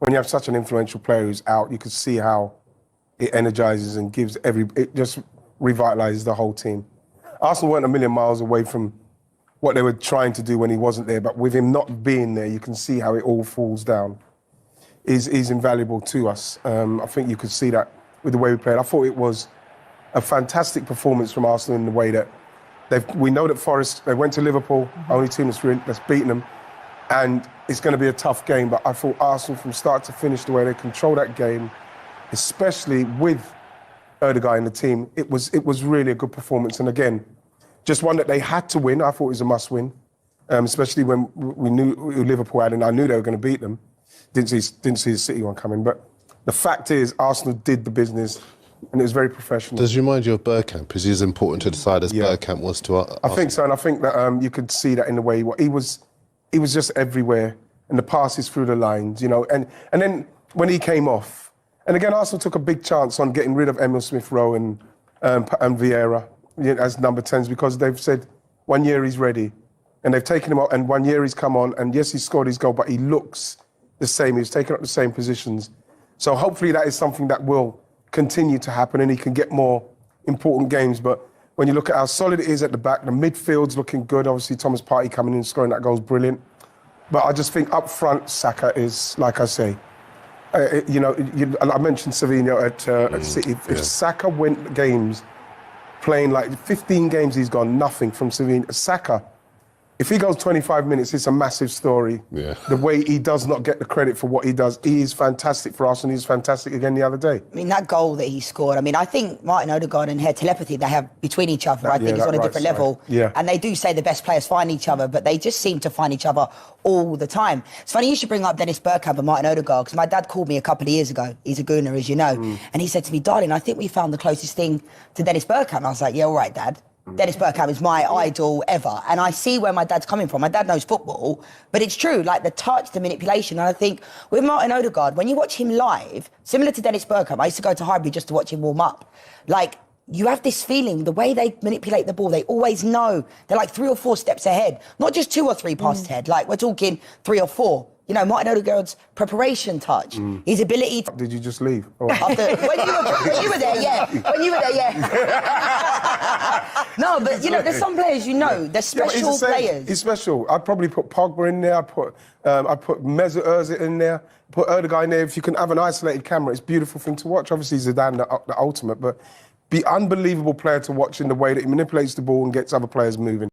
when you have such an influential player who's out, you can see how it energises and it just revitalises the whole team. Arsenal weren't a million miles away from what they were trying to do when he wasn't there, but with him not being there, you can see how it all falls down. He's invaluable to us. I think you could see that with the way we played. I thought it was a fantastic performance from Arsenal in the way that we know that Forest, they went to Liverpool, only team that's beaten them, and it's going to be a tough game, but I thought Arsenal from start to finish, the way they control that game, especially with Ordegard in the team, it was really a good performance. And again, just one that they had to win. I thought it was a must-win, especially when we knew who Liverpool had, and I knew they were going to beat them. Didn't see the City one coming. But the fact is, Arsenal did the business, and it was very professional. Does it remind you of Bergkamp? Is he as important to the side as Bergkamp was to Arsenal? I think so, and I think that you could see that in the way he was just everywhere, and the passes through the lines, and then when he came off, and again, Arsenal took a big chance on getting rid of Emile Smith-Rowe and Vieira as number 10s because they've said 1 year he's ready. And they've taken him out, and 1 year he's come on, and yes, he scored his goal, but he looks the same. He's taken up the same positions. So hopefully that is something that will continue to happen and he can get more important games. But when you look at how solid it is at the back, the midfield's looking good. Obviously, Thomas Partey coming in and scoring that goal is brilliant. But I just think up front, Saka is, like I say, I mentioned Savinho at City. If Saka went games playing like 15 games, he's gone nothing from Savinho. Saka, if he goes 25 minutes, it's a massive story. Yeah. The way he does not get the credit for what he does. He is fantastic for us, and he's fantastic again the other day. I mean, that goal that he scored, I think Martin Odegaard and Hair telepathy they have between each other, I think is on a different level. Yeah. And they do say the best players find each other, but they just seem to find each other all the time. It's funny you should bring up Dennis Bergkamp and Martin Odegaard, because my dad called me a couple of years ago. He's a Gooner, as you know. And he said to me, darling, I think we found the closest thing to Dennis Bergkamp. And I was like, yeah, all right, Dad. Dennis Bergkamp is my idol ever. And I see where my dad's coming from. My dad knows football, but it's true, like the touch, the manipulation. And I think with Martin Odegaard, when you watch him live, similar to Dennis Bergkamp, I used to go to Highbury just to watch him warm up. Like, you have this feeling, the way they manipulate the ball, they always know. They're like 3 or 4 steps ahead, not just 2 or 3 passes ahead. Like, we're talking 3 or 4. You know, Martin Odegaard's preparation touch, his ability to... Did you just leave? When you were there, yeah. When you were there, yeah. No, but, there's some players, they're special players. He's special. I'd probably put Pogba in there. I'd put Mesut Ozil in there. Put Ordegard in there. If you can have an isolated camera, it's a beautiful thing to watch. Obviously, Zidane, the ultimate, but be unbelievable player to watch in the way that he manipulates the ball and gets other players moving.